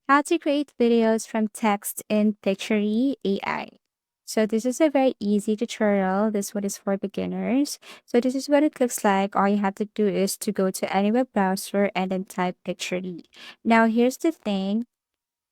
How to create videos from text in Pictory AI. So this is a very easy tutorial. This one is for beginners. So this is what it looks like. All you have to do is to go to any web browser and then type Pictory. Now here's the thing.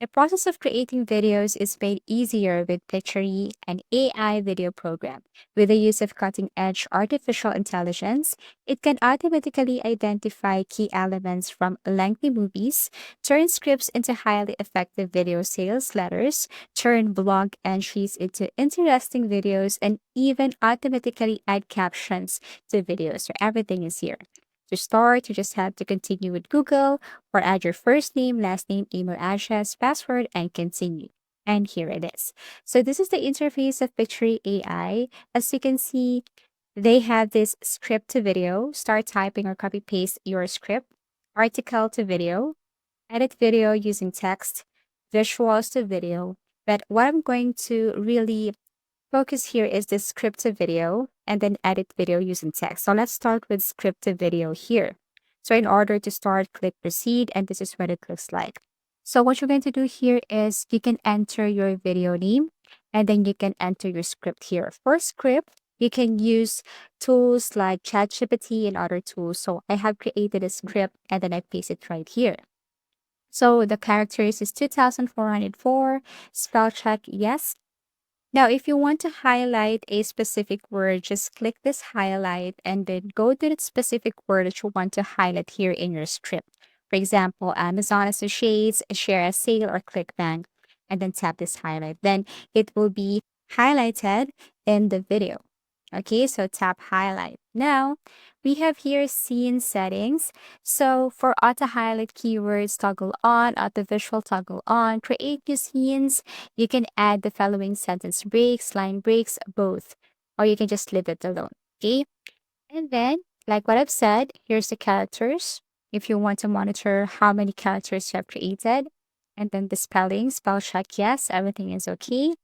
The process of creating videos is made easier with Pictory, an AI video program. With the use of cutting edge artificial intelligence, it can automatically identify key elements from lengthy movies, turn scripts into highly effective video sales letters, turn blog entries into interesting videos, and even automatically add captions to videos. So everything is here. To start, you just have to continue with Google or add your first name, last name, email address, password, and continue. And here it is. So this is the interface of Pictory AI. As you can see, they have this script to video. Start typing or copy paste your script. Article to video. Edit video using text. Visuals to video. But what I'm going to really focus here is the script to video and then edit video using text. So let's start with script to video here. So in order to start, click proceed, and this is what it looks like. So what you're going to do here is you can enter your video name and then you can enter your script here. For script, you can use tools like ChatGPT and other tools. So I have created a script and then I paste it right here. So the characters is 2404, spell check yes. Now, if you want to highlight a specific word, just click this highlight and then go to the specific word that you want to highlight here in your script. For example, Amazon Associates, share a sale, or ClickBank, and then tap this highlight. Then it will be highlighted in the video. Okay, so tap highlight. Now, we have here scene settings. So for auto highlight keywords, toggle on, auto visual toggle on, create new scenes. You can add the following sentence breaks, line breaks, both, or you can just leave it alone. Okay, and then like what I've said, here's the characters. If you want to monitor how many characters you have created, and then the spelling, spell check yes, everything is okay.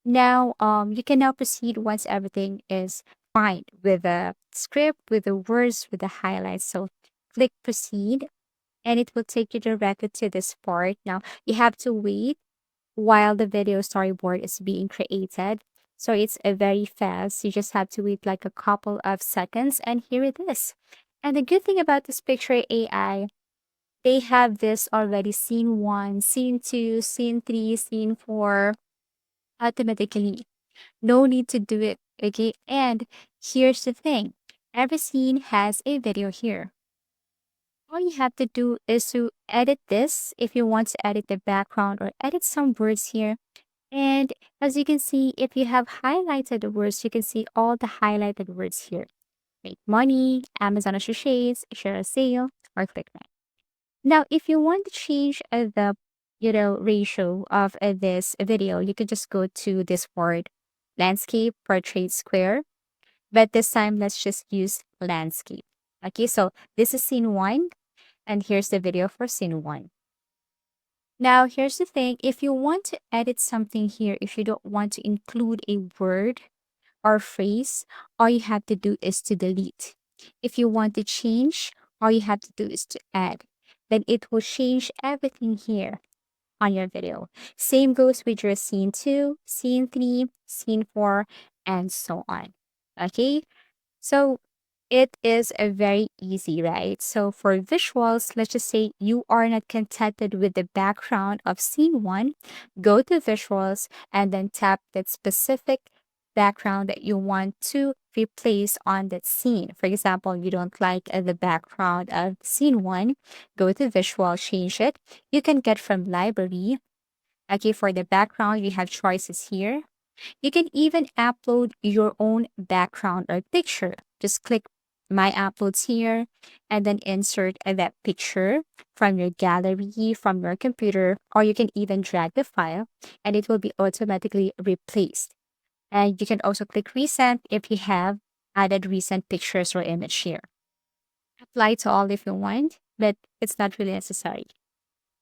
Now, you can now proceed once everything is fine with the script, with the words, with the highlights. So click proceed and it will take you directly to this part. Now, you have to wait while the video storyboard is being created. So it's a very fast. You just have to wait like a couple of seconds and here it is. And the good thing about this Picture AI, they have this already scene 1, scene 2, scene 3, scene 4 automatically. No need to do it, okay? And here's the thing. Every scene has a video here. All you have to do is to edit this if you want to edit the background or edit some words here. And as you can see, if you have highlighted the words, you can see all the highlighted words here. Make money, Amazon Associates, share a sale, or click right. Now, if you want to change the ratio of this video, you can just go to this word, landscape, portrait, square. But this time, let's just use landscape. Okay, so this is scene 1, and here's the video for scene 1. Now, here's the thing. If you want to edit something here, if you don't want to include a word or phrase, all you have to do is to delete. If you want to change, all you have to do is to add. Then it will change everything here on your video. Same goes with your scene 2, scene 3, scene 4, and so on. Okay? So it is a very easy, right? So for visuals, let's just say you are not contented with the background of scene 1, go to visuals and then tap that specific background that you want to replace on that scene. For example, you don't like the background of scene 1, go to visual, change it. You can get from library. Okay, for the background, you have choices here. You can even upload your own background or picture. Just click my uploads here and then insert that picture from your gallery, from your computer, or you can even drag the file and it will be automatically replaced. And you can also click recent if you have added recent pictures or image here. Apply to all if you want, but it's not really necessary.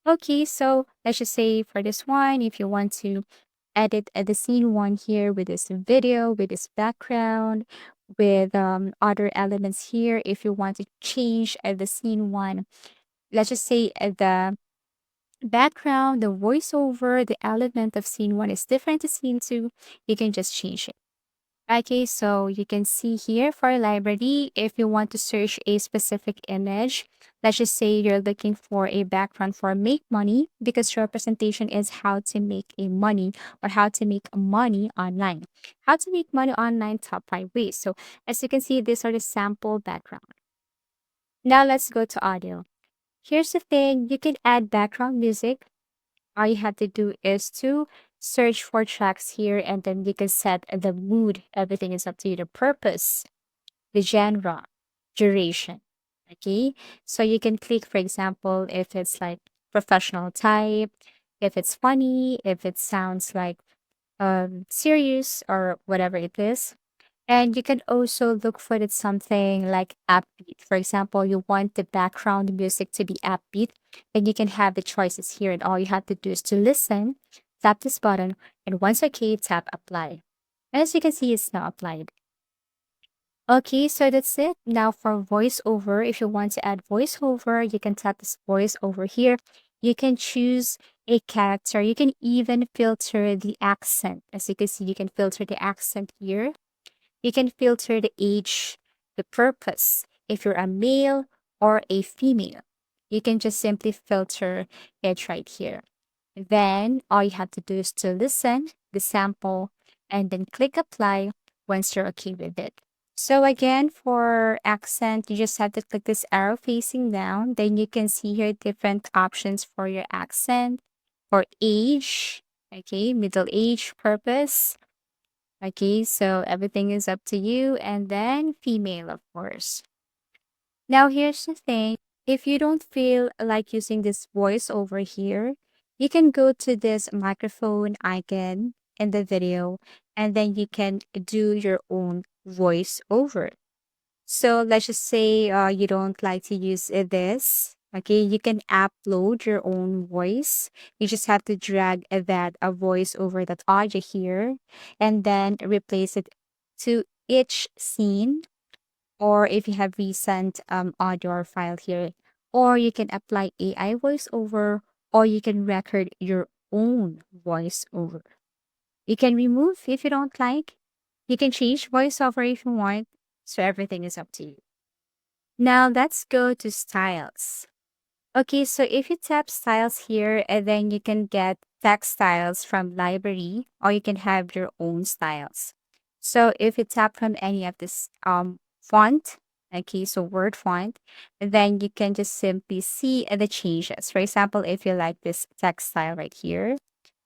Okay, so let's just say for this one, if you want to edit the scene 1 here with this video, with this background, with other elements here, if you want to change the scene 1, let's just say background, the voiceover, the element of scene one is different to scene two, you can just change it. Okay, so you can see here for library, if you want to search a specific image, let's just say you're looking for a background for make money because your presentation is how to make a money or how to make money online. How to make money online, top 5 ways. So as you can see, these are the sample background. Now let's go to audio. Here's the thing, you can add background music. All you have to do is to search for tracks here and then you can set the mood. Everything is up to you. The purpose, the genre, duration. Okay. So you can click, for example, if it's like professional type, if it's funny, if it sounds like serious or whatever it is. And you can also look for it something like upbeat. For example, you want the background music to be upbeat, and you can have the choices here. And all you have to do is to listen, tap this button, and once okay, tap apply. And as you can see, it's now applied. Okay, so that's it. Now for voiceover, if you want to add voiceover, you can tap this voiceover here. You can choose a character. You can even filter the accent. As you can see, you can filter the accent here. You can filter the age, the purpose, if you're a male or a female. You can just simply filter it right here. Then all you have to do is to listen, the sample, and then click apply once you're okay with it. So again, for accent, you just have to click this arrow facing down. Then you can see here different options for your accent, for age, okay, middle age, purpose, okay, so everything is up to you. And then female, of course. Now, here's the thing. If you don't feel like using this voice over here, you can go to this microphone icon in the video and then you can do your own voice over. So let's just say you don't like to use this. Okay, you can upload your own voice. You just have to drag a voice over that audio here and then replace it to each scene. Or if you have recent audio or file here, or you can apply AI voiceover, or you can record your own voiceover. You can remove if you don't like. You can change voiceover if you want. So everything is up to you. Now let's go to styles. Okay, so if you tap styles here, and then you can get text styles from library, or you can have your own styles. So if you tap from any of this font, okay, so word font, then you can just simply see the changes. For example, if you like this text style right here,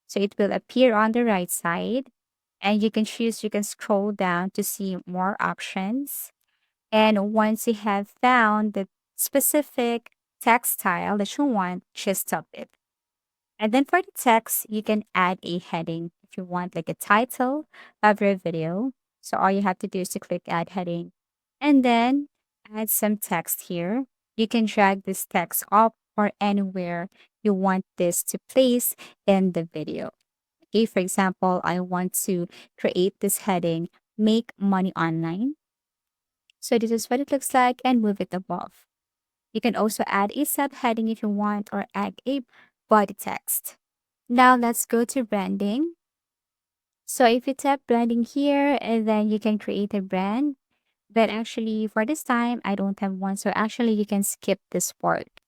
so it will appear on the right side, and you can choose, you can scroll down to see more options. And once you have found the specific text style that you want, just stop it. And then for the text, you can add a heading if you want like a title of your video. So all you have to do is to click add heading and then add some text here. You can drag this text up or anywhere you want this to place in the video. Okay, for example, I want to create this heading, make money online. So this is what it looks like and move it above. You can also add a subheading if you want or add a body text. Now let's go to branding. So if you tap branding here, and then you can create a brand. But actually for this time, I don't have one. So actually you can skip this part.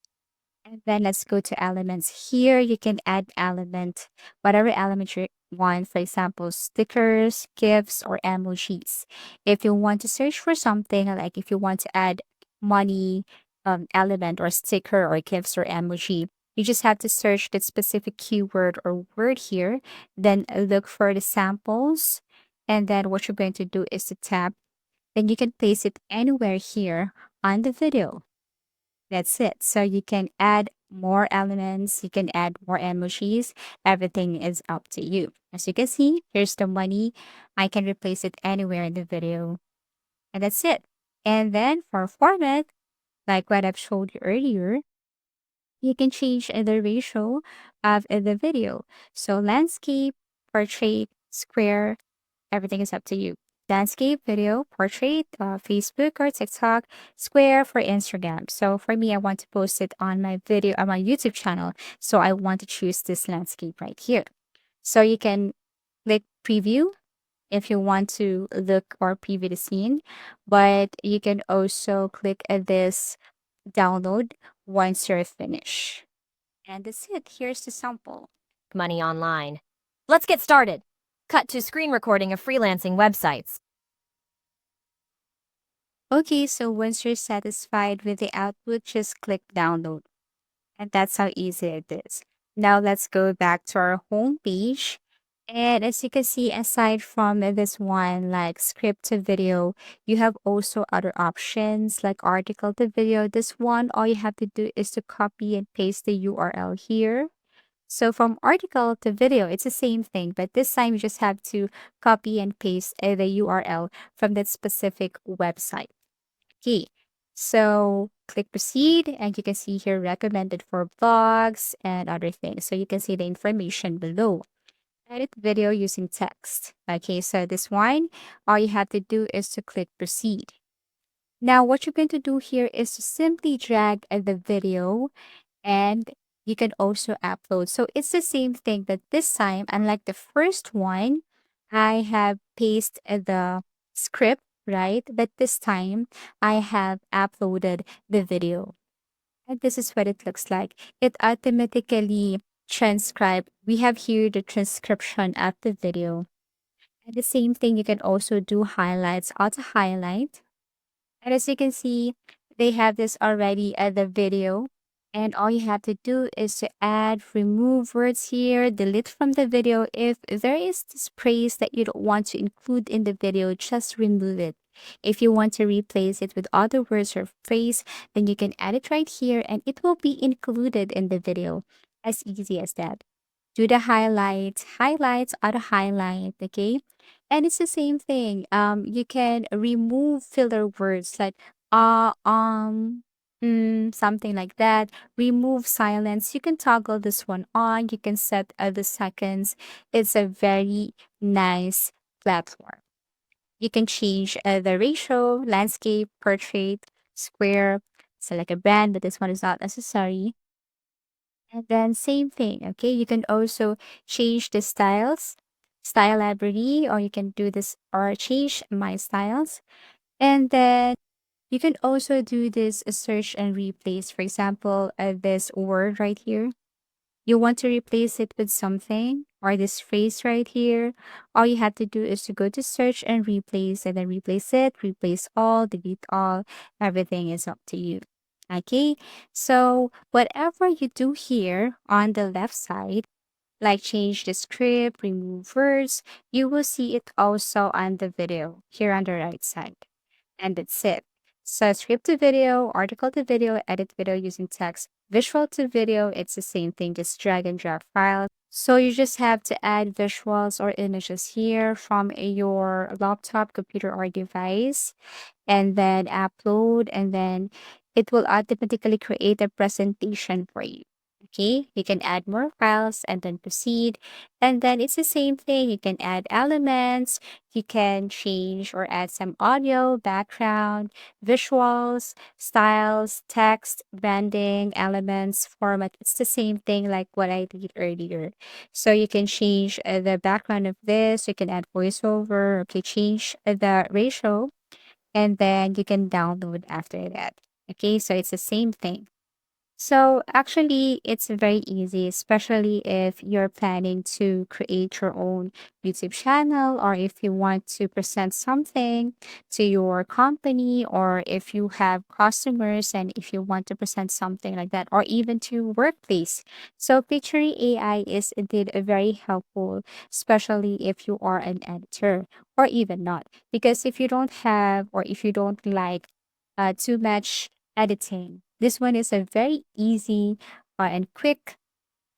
And then let's go to elements. Here you can add element, whatever element you want, for example, stickers, GIFs, or emojis. If you want to search for something, like if you want to add money element or sticker or GIFs or emoji, you just have to search that specific keyword or word here, then look for the samples. And then what you're going to do is to tap, then you can place it anywhere here on the video. That's it. So you can add more elements, you can add more emojis. Everything is up to you. As you can see, here's the money. I can replace it anywhere in the video. And that's it. And then for format, like what I've showed you earlier, you can change the ratio of the video. So landscape, portrait, square, everything is up to you. landscape, video, portrait, Facebook or TikTok, square for Instagram. So for me, I want to post it on my video on my YouTube channel. So I want to choose this landscape right here. So you can click preview if you want to look or preview the scene, but you can also click at this download once you're finished. And that's it. Here's the sample. Money online. Let's get started. Cut to screen recording of freelancing websites. Okay, so once you're satisfied with the output, just click download. And that's how easy it is. Now let's go back to our home page. And as you can see, aside from this one, like script to video, you have also other options like article to video. This one, all you have to do is to copy and paste the URL here. So from article to video, it's the same thing, but this time you just have to copy and paste the URL from that specific website. Okay, so click proceed, and you can see here recommended for blogs and other things. So you can see the information below. Edit video using text. Okay, so this one, all you have to do is to click proceed. Now, what you're going to do here is to simply drag the video, and you can also upload. So it's the same thing, but this time, unlike the first one, I have pasted the script, right? But this time, I have uploaded the video. And this is what it looks like. It automatically transcribe. We have here the transcription of the video. And the same thing, you can also do highlights, auto highlight. And as you can see, they have this already at the video. And all you have to do is to add, remove words here, delete from the video. If there is this praise that you don't want to include in the video, just remove it. If you want to replace it with other words or phrase, then you can add it right here and it will be included in the video. As easy as that. Do the highlights, auto highlight, okay? And it's the same thing. You can remove filler words like something like that. Remove silence. You can toggle this one on. You can set the seconds. It's a very nice platform. You can change the ratio, landscape, portrait, square. Select a brand, but this one is not necessary. And then same thing, okay? You can also change the styles, style library, or you can do this or change my styles. And then you can also do this search and replace. For example, this word right here. You want to replace it with something or this phrase right here. All you have to do is to go to search and replace and then replace it, replace all, delete all. Everything is up to you. Okay, so whatever you do here on the left side, like change the script, remove words, you will see it also on the video here on the right side. And that's it. So script to video, article to video, edit video using text, visual to video, it's the same thing, just drag and drop files. So you just have to add visuals or images here from your laptop, computer, or device, and then upload, and then it will automatically create a presentation for you. Okay, you can add more files and then proceed. And then it's the same thing. You can add elements, you can change or add some audio, background, visuals, styles, text, branding, elements, format. It's the same thing like what I did earlier. So you can change the background of this, you can add voiceover, okay, change the ratio, and then you can download after that. Okay, so it's the same thing. So actually, it's very easy, especially if you're planning to create your own YouTube channel or if you want to present something to your company or if you have customers and if you want to present something like that or even to workplace. So Pictory AI is indeed a very helpful, especially if you are an editor or even not. Because if you don't have or if you don't like too much editing. This one is a very easy and quick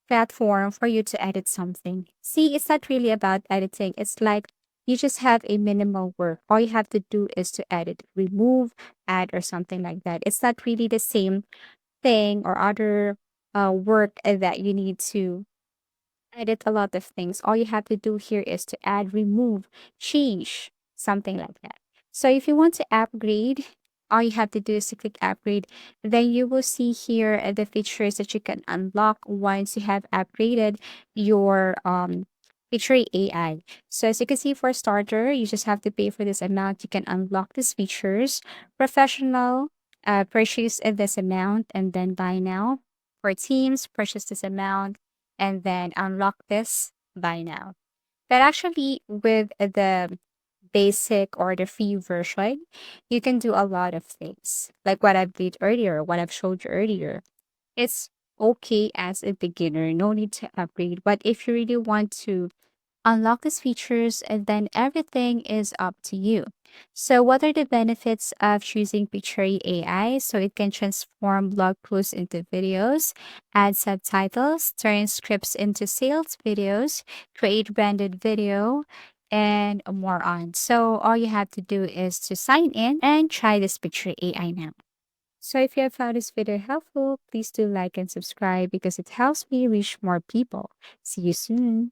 platform for you to edit something. See, it's not really about editing. It's like you just have a minimal work. All you have to do is to edit, remove, add, or something like that. It's not really the same thing or other work that you need to edit a lot of things. All you have to do here is to add, remove, change. something like that. So if you want to upgrade, all you have to do is to click upgrade. Then you will see here the features that you can unlock once you have upgraded your Pictory AI. So as you can see, for starter, you just have to pay for this amount. You can unlock these features. Professional, purchase at this amount and then buy now. For teams, purchase this amount and then unlock this buy now. But actually, with the basic or the free version, you can do a lot of things. Like what I've did earlier, what I've showed you earlier. It's okay as a beginner, no need to upgrade. But if you really want to unlock these features, and then everything is up to you. So, what are the benefits of choosing Pictory AI? So, it can transform blog posts into videos, add subtitles, turn scripts into sales videos, create branded video, and more on. So, all you have to do is to sign in and try this Pictory AI now. So, if you have found this video helpful, please do like and subscribe because it helps me reach more people. See you soon.